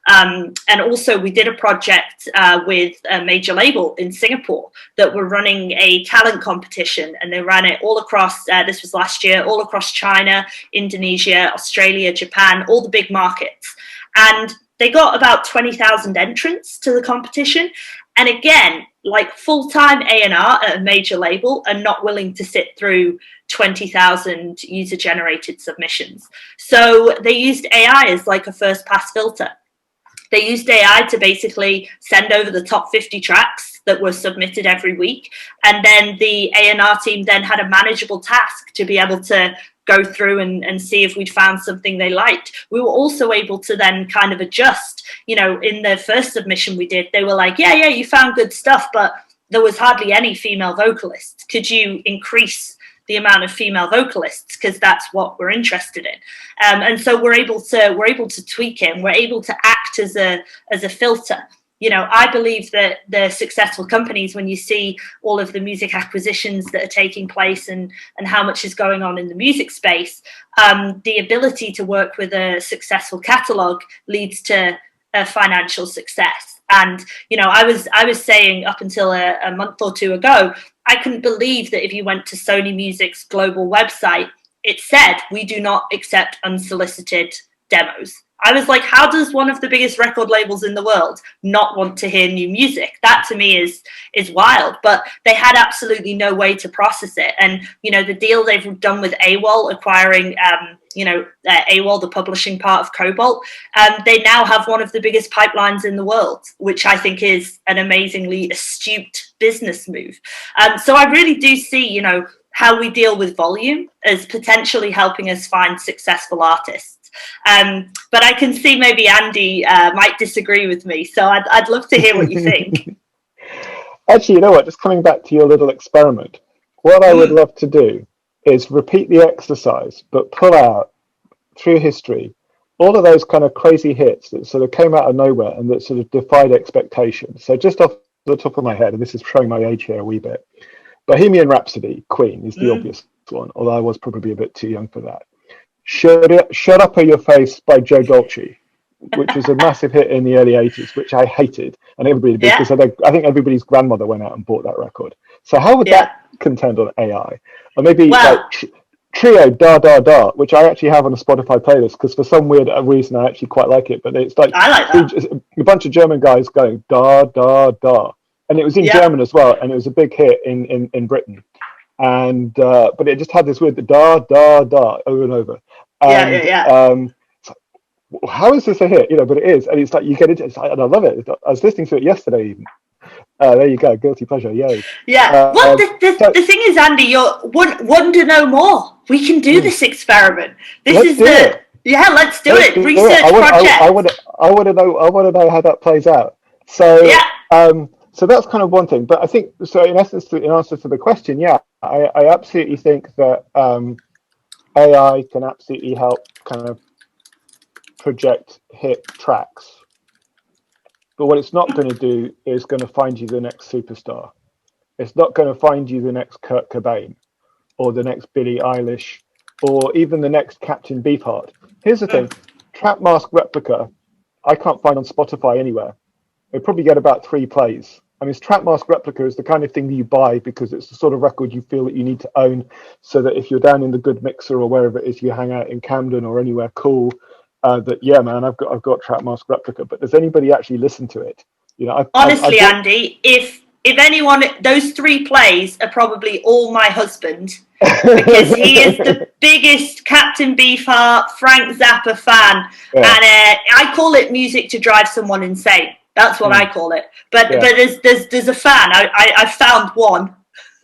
And also we did a project with a major label in Singapore that were running a talent competition, and they ran it all across, this was last year, all across China, Indonesia, Australia, Japan, all the big markets. And they got about 20,000 entrants to the competition. And again, like full-time A&R at a major label are not willing to sit through 20,000 user-generated submissions. So they used AI as like a first-pass filter. They used AI to basically send over the top 50 tracks that were submitted every week. And then the A&R team then had a manageable task to be able to go through and see if we'd found something they liked. We were also able to then kind of adjust. In the first submission we did, they were like, yeah, you found good stuff, but there was hardly any female vocalists. Could you increase the amount of female vocalists, because that's what we're interested in, and so we're able to tweak it, and we're able to act as a filter. I believe that the successful companies, when you see all of the music acquisitions that are taking place and how much is going on in the music space, the ability to work with a successful catalog leads to a financial success. And I was saying up until a month or two ago, I couldn't believe that if you went to Sony Music's global website, it said, we do not accept unsolicited demos. I was like, how does one of the biggest record labels in the world not want to hear new music? That to me is wild, but they had absolutely no way to process it. And, the deal they've done with AWOL, acquiring, AWOL, the publishing part of Cobalt, they now have one of the biggest pipelines in the world, which I think is an amazingly astute business move. So I really do see, how we deal with volume as potentially helping us find successful artists. But I can see maybe Andy might disagree with me, so I'd love to hear what you think. Actually, you know what? Just coming back to your little experiment, what I would love to do is repeat the exercise, but pull out through history all of those kind of crazy hits that sort of came out of nowhere and that sort of defied expectations. So just off the top of my head, and this is showing my age here a wee bit, Bohemian Rhapsody, Queen, is the obvious one, although I was probably a bit too young for that. Shut Up or Your Face by Joe Dolce, which was a massive hit in the early 80s, which I hated, and everybody did, because I think everybody's grandmother went out and bought that record. So how would that contend on AI? Or maybe like Trio Da Da Da, which I actually have on a Spotify playlist, because for some weird reason I actually quite like it, but it's like I like that. A bunch of German guys going Da Da Da, and it was in German as well, and it was a big hit in Britain. And but it just had this weird da da da over and over. And, how is this a hit? But it is, and it's like you get into it, and I love it. I was listening to it yesterday even. There you go, guilty pleasure, yay. Yeah. Well, the thing is, Andy, you're one to know more. We can do this experiment. Let's do it. Research project. I want to know how that plays out. So so that's kind of one thing. But I think, so in essence, in answer to the question, I absolutely think that AI can absolutely help kind of project hit tracks. But what it's not going to do is going to find you the next superstar. It's not going to find you the next Kurt Cobain or the next Billie Eilish or even the next Captain Beefheart. Here's the thing, Trap Mask Replica, I can't find on Spotify anywhere. They probably get about 3 plays. I mean, Trap Mask Replica is the kind of thing that you buy because it's the sort of record you feel that you need to own, so that if you're down in the Good Mixer or wherever it is you hang out in Camden or anywhere cool, that yeah, man, I've got Trap Mask Replica. But does anybody actually listen to it? You know, honestly, Andy, if anyone, those 3 plays are probably all my husband, because he is the biggest Captain Beefheart, Frank Zappa fan, and I call it music to drive someone insane. That's what I call it. But there's a fan. I found one.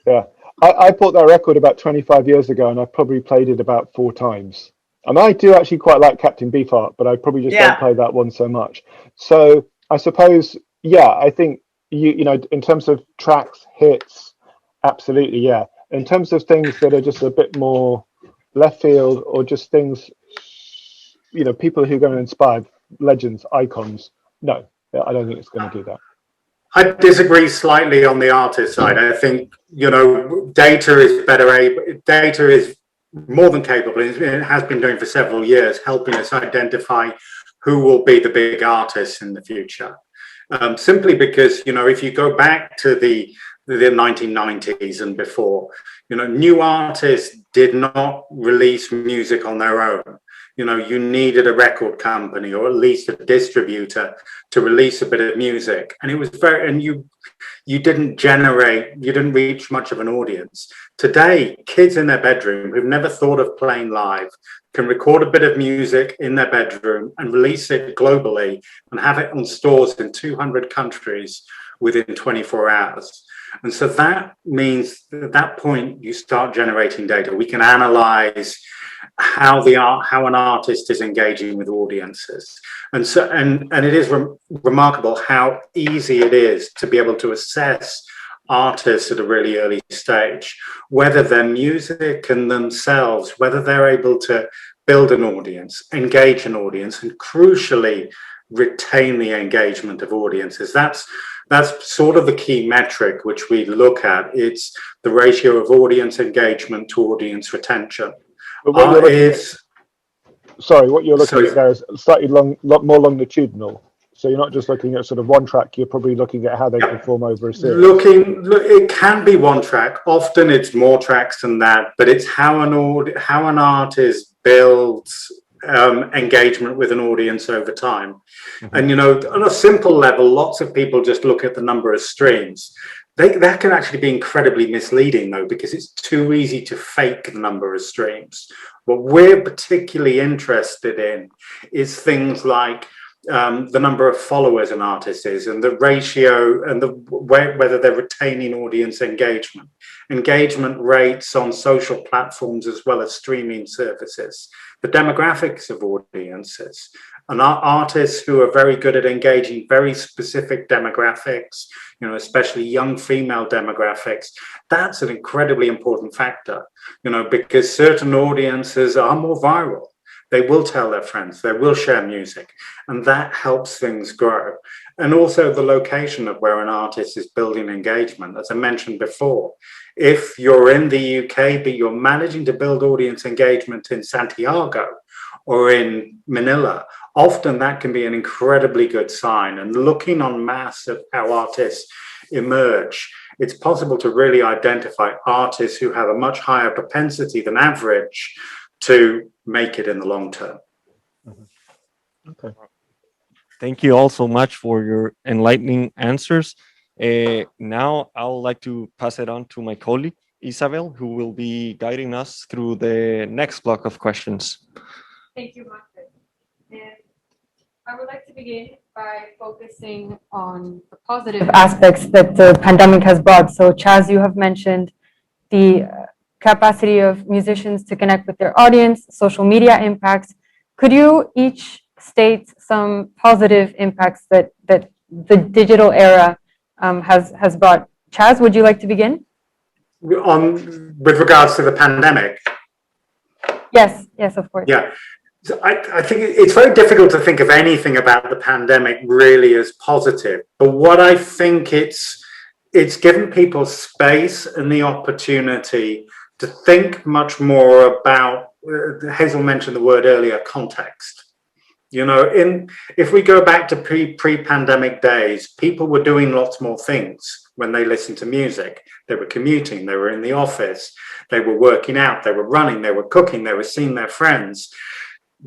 Yeah, I bought that record about 25 years ago, and I probably played it about 4 times. And I do actually quite like Captain Beefheart, but I probably just don't play that one so much. So I suppose, yeah, I think you know, in terms of tracks, hits, absolutely, yeah. In terms of things that are just a bit more left field, or just things, you know, people who are going to inspire legends, icons, no, I don't think it's going to do that. I disagree slightly on the artist side. I think, you know, data is more than capable. It has been doing for several years, helping us identify who will be the big artists in the future. Simply because, you know, if you go back to the 1990s and before, you know, new artists did not release music on their own. You know, you needed a record company or at least a distributor to release a bit of music. And it was you didn't reach much of an audience. Today, kids in their bedroom who've never thought of playing live can record a bit of music in their bedroom and release it globally and have it on stores in 200 countries within 24 hours. And so that means that at that point you start generating data. We can analyze how an artist is engaging with audiences, and it is remarkable how easy it is to be able to assess artists at a really early stage, whether their music and themselves, whether they're able to build an audience, engage an audience, and crucially retain the engagement of audiences. That's sort of the key metric which we look at. It's the ratio of audience engagement to audience retention. What you're looking at there is slightly more longitudinal. So you're not just looking at sort of one track, you're probably looking at how they perform over a series. It can be one track. Often it's more tracks than that, but it's how an artist builds engagement with an audience over time. Mm-hmm. And, you know, on a simple level, lots of people just look at the number of streams. That can actually be incredibly misleading, though, because it's too easy to fake the number of streams. What we're particularly interested in is things like the number of followers an artist is, and the ratio, and whether they're retaining audience engagement rates on social platforms as well as streaming services, the demographics of audiences, and artists who are very good at engaging very specific demographics, you know, especially young female demographics. That's an incredibly important factor, you know, because certain audiences are more viral. They will tell their friends, they will share music, and that helps things grow. And also the location of where an artist is building engagement. As I mentioned before, if you're in the UK, but you're managing to build audience engagement in Santiago or in Manila, often that can be an incredibly good sign. And looking en masse at how artists emerge, it's possible to really identify artists who have a much higher propensity than average to make it in the long term. Okay. Thank you all so much for your enlightening answers. Now I would like to pass it on to my colleague, Isabel, who will be guiding us through the next block of questions. Thank you, Margaret. And I would like to begin by focusing on the positive aspects that the pandemic has brought. So, Chaz, you have mentioned the capacity of musicians to connect with their audience, social media impacts. Could you each state some positive impacts that the digital era has brought? Chaz, would you like to begin? With regards to the pandemic? Yes, yes, of course. Yeah. So I think it's very difficult to think of anything about the pandemic really as positive. But what I think it's given people space and the opportunity to think much more about, Hazel mentioned the word earlier, context. You know, if we go back to pre-pandemic days, people were doing lots more things when they listened to music. They were commuting, they were in the office, they were working out, they were running, they were cooking, they were seeing their friends.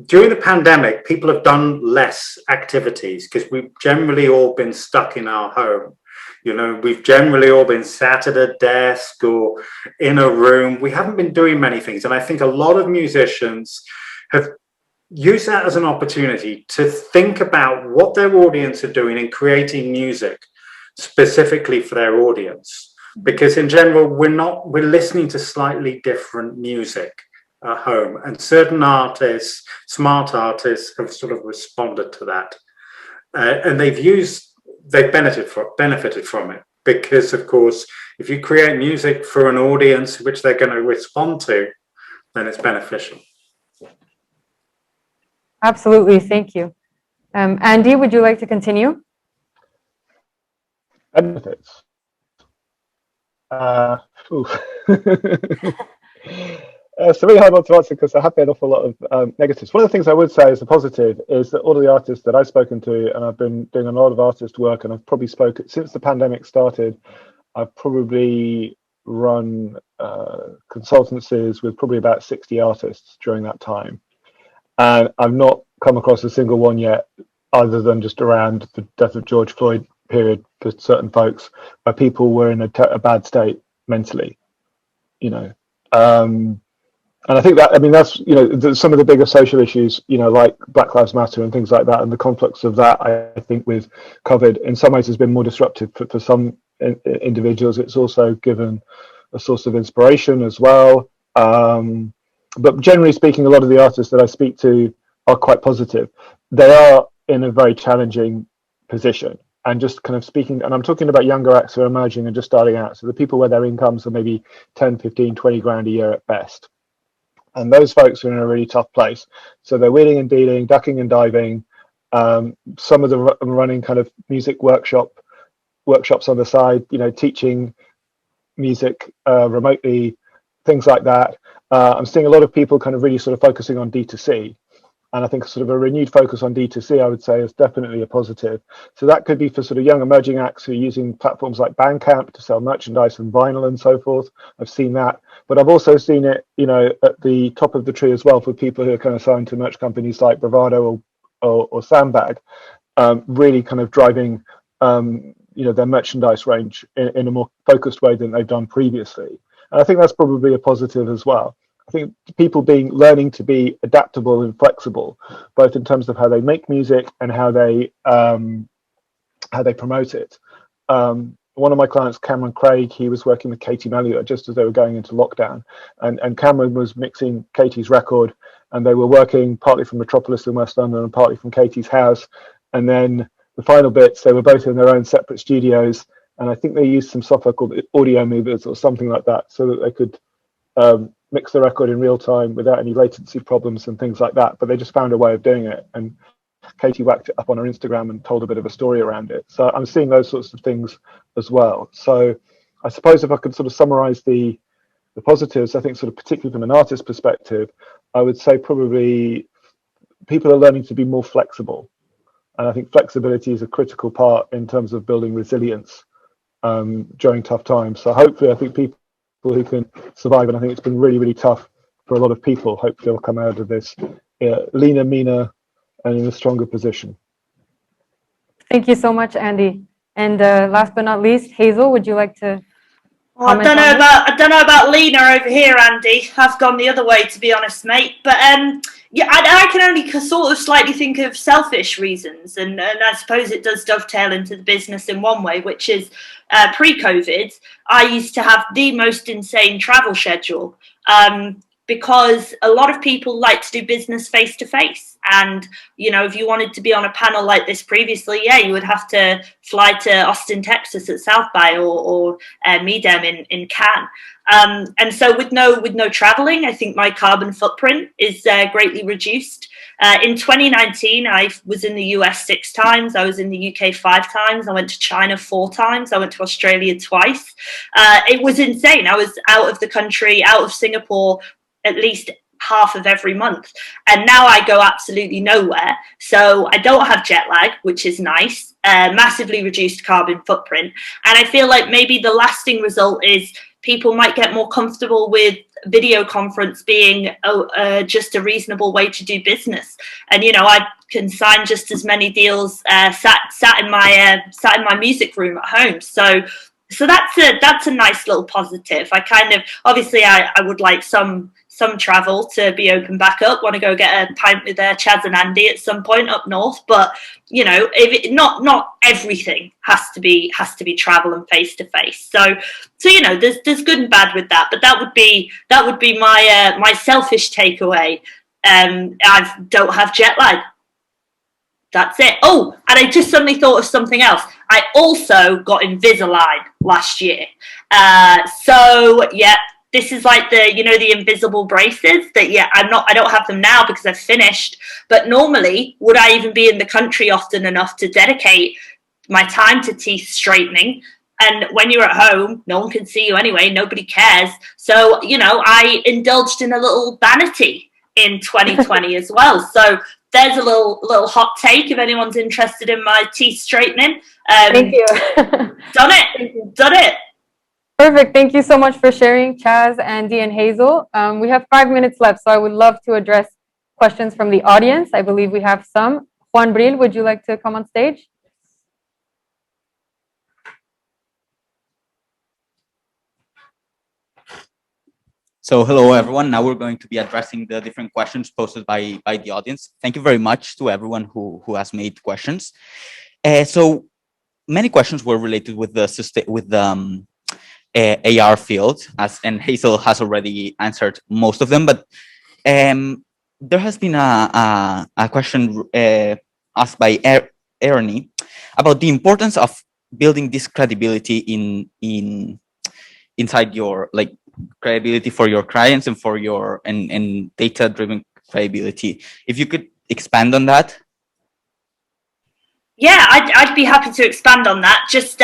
During the pandemic, people have done less activities because we've generally all been stuck in our home. You know, we've generally all been sat at a desk or in a room. We haven't been doing many things. And I think a lot of musicians have used that as an opportunity to think about what their audience are doing and creating music specifically for their audience. Because in general, we're listening to slightly different music at home, and certain artists, smart artists, have sort of responded to that, and they've benefited from it, because of course, if you create music for an audience which they're going to respond to, then it's beneficial. Absolutely, thank you. Andy, would you like to continue? Benefits. It's a really hard one to answer because I have been an awful lot of negatives. One of the things I would say as a positive is that all of the artists that I've spoken to, and I've been doing a lot of artist work, and I've probably spoken since the pandemic started, I've probably run consultancies with probably about 60 artists during that time. And I've not come across a single one yet, other than just around the death of George Floyd period for certain folks, where people were in a bad state mentally, you know. And I think that, I mean, that's, you know, some of the bigger social issues, you know, like Black Lives Matter and things like that, and the conflicts of that, I think with COVID, in some ways has been more disruptive for some individuals. It's also given a source of inspiration as well. But generally speaking, a lot of the artists that I speak to are quite positive. They are in a very challenging position. And just kind of speaking, and I'm talking about younger acts who are emerging and just starting out. So the people where their incomes are maybe 10, 15, 20 grand a year at best. And those folks are in a really tough place. So they're wheeling and dealing, ducking and diving. Some of them running kind of music workshops on the side, you know, teaching music remotely, things like that. I'm seeing a lot of people kind of really sort of focusing on D2C. And I think sort of a renewed focus on D2C, I would say, is definitely a positive. So that could be for sort of young emerging acts who are using platforms like Bandcamp to sell merchandise and vinyl and so forth. I've seen that. But I've also seen it, you know, at the top of the tree as well for people who are kind of signed to merch companies like Bravado or Sandbag, really kind of driving, you know, their merchandise range in a more focused way than they've done previously. And I think that's probably a positive as well. I think people learning to be adaptable and flexible, both in terms of how they make music and how they promote it. One of my clients, Cameron Craig, he was working with Katie Melua just as they were going into lockdown, and Cameron was mixing Katie's record, and they were working partly from Metropolis in West London and partly from Katie's house. And then the final bits, they were both in their own separate studios, and I think they used some software called Audio Movers or something like that, so that they could mix the record in real time without any latency problems and things like that. But they just found a way of doing it, and Katie whacked it up on her Instagram and told a bit of a story around it. So I'm seeing those sorts of things as well. So I suppose if I could sort of summarize the positives, I think sort of particularly from an artist perspective, I would say probably people are learning to be more flexible. And I think flexibility is a critical part in terms of building resilience during tough times. So hopefully I think people who can survive, and I think it's been really, really tough for a lot of people, hopefully they'll come out of this leaner, meaner, and in a stronger position. Thank you so much, Andy. And last but not least, Hazel, would you like to Well, I don't know about Lena over here, Andy. I've gone the other way, to be honest, mate. But yeah, I can only sort of slightly think of selfish reasons, and I suppose it does dovetail into the business in one way, which is pre-COVID, I used to have the most insane travel schedule. because a lot of people like to do business face to face. And, if you wanted to be on a panel like this previously, you would have to fly to Austin, Texas at South by or Medem in Cannes. And so with no traveling, I think my carbon footprint is greatly reduced. In 2019, I was in the US 6 times. I was in the UK 5 times. I went to China 4 times. I went to Australia twice. It was insane. I was out of the country, out of Singapore, at least half of every month. And now I go absolutely nowhere. So I don't have jet lag, which is nice, massively reduced carbon footprint. And I feel like maybe the lasting result is people might get more comfortable with video conference being just a reasonable way to do business. And, I can sign just as many deals sat in my music room at home. So that's a nice little positive. Obviously I would like some travel to be open back up. Want to go get a pint with Chaz and Andy at some point up north, but if not everything has to be travel and face to face. So there's good and bad with that, but that would be my selfish takeaway. I don't have jet lag. That's it. Oh, and I just suddenly thought of something else. I also got Invisalign last year. This is like the invisible braces that, I don't have them now because I've finished. But normally, would I even be in the country often enough to dedicate my time to teeth straightening? And when you're at home, no one can see you anyway. Nobody cares. So, I indulged in a little vanity in 2020 as well. So there's a little hot take if anyone's interested in my teeth straightening. Thank you. Done it. Perfect. Thank you so much for sharing, Chaz, Andy, and Hazel. We have 5 minutes left, so I would love to address questions from the audience. I believe we have some. Juan Bril, would you like to come on stage? So hello, everyone. Now we're going to be addressing the different questions posted by the audience. Thank you very much to everyone who has made questions. So many questions were related with the AR field, and Hazel has already answered most of them. But there has been a question asked by Ernie about the importance of building this credibility inside your credibility for your clients and for your and data-driven credibility. If you could expand on that. Yeah, I'd be happy to expand on that. Just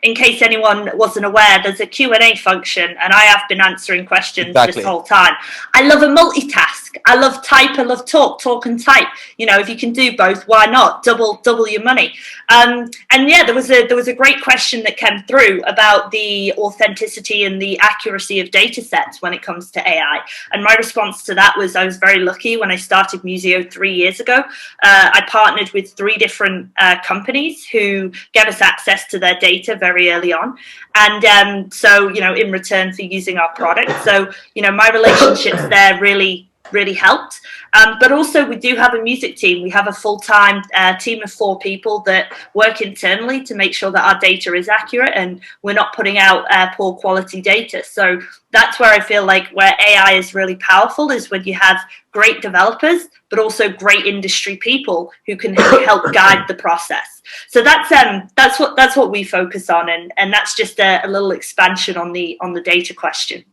in case anyone wasn't aware, there's a Q&A function, and I have been answering questions this whole time. I love a multitask. I love type. I love talk and type. If you can do both, why not? Double your money. And yeah, there was a great question that came through about the authenticity and the accuracy of data sets when it comes to AI. And my response to that was I was very lucky when I started Musiio 3 years ago. I partnered with 3 different companies who gave us access to their data very early on. And so, in return for using our product. So, my relationships there really helped. But also we do have a music team. We have a full-time team of 4 people that work internally to make sure that our data is accurate and we're not putting out poor quality data. So that's where I feel like where AI is really powerful is when you have great developers, but also great industry people who can help guide the process. So that's what we focus on, and that's just a little expansion on the data question.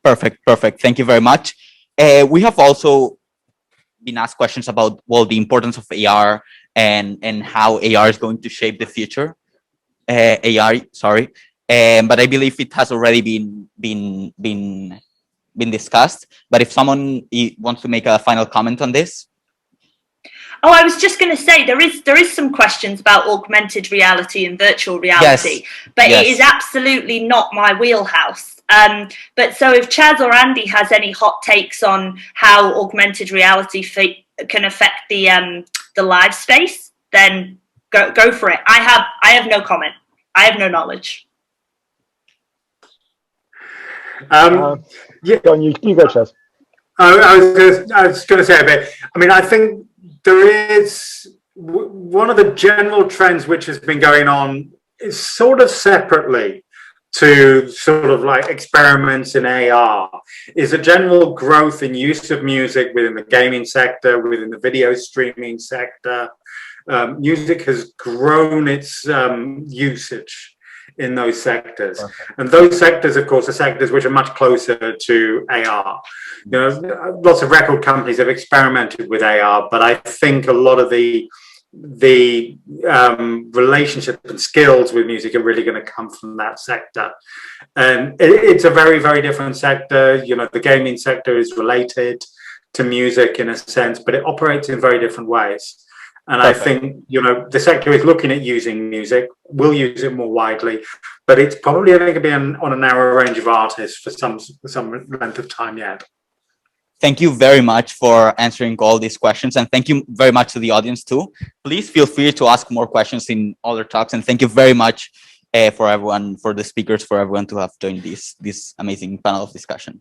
Perfect. Thank you very much. We have also been asked questions about the importance of AR and how AR is going to shape the future. But I believe it has already been discussed. But if someone wants to make a final comment on this. Oh, I was just going to say there is some questions about augmented reality and virtual reality, but it is absolutely not my wheelhouse. But so if Chaz or Andy has any hot takes on how augmented reality can affect the live space, then go for it. I have no comment. I have no knowledge. Yeah, go on, you go, Chaz. I was going to say a bit. I mean, I think there is one of the general trends which has been going on is sort of separately to sort of like experiments in AR is a general growth in use of music within the gaming sector, within the video streaming sector. Music has grown its usage in those sectors. And those sectors, of course, are sectors which are much closer to AR. You know, lots of record companies have experimented with AR, but I think a lot of the relationship and skills with music are really going to come from that sector. And it's a very, very different sector. You know, the gaming sector is related to music in a sense, but it operates in very different ways. And I think, you know, the sector is looking at using music, will use it more widely, but it's probably going to be on a narrow range of artists for some length of time yet. Thank you very much for answering all these questions, and thank you very much to the audience too. Please feel free to ask more questions in other talks, and thank you very much for everyone, for the speakers, for everyone to have joined this amazing panel of discussion.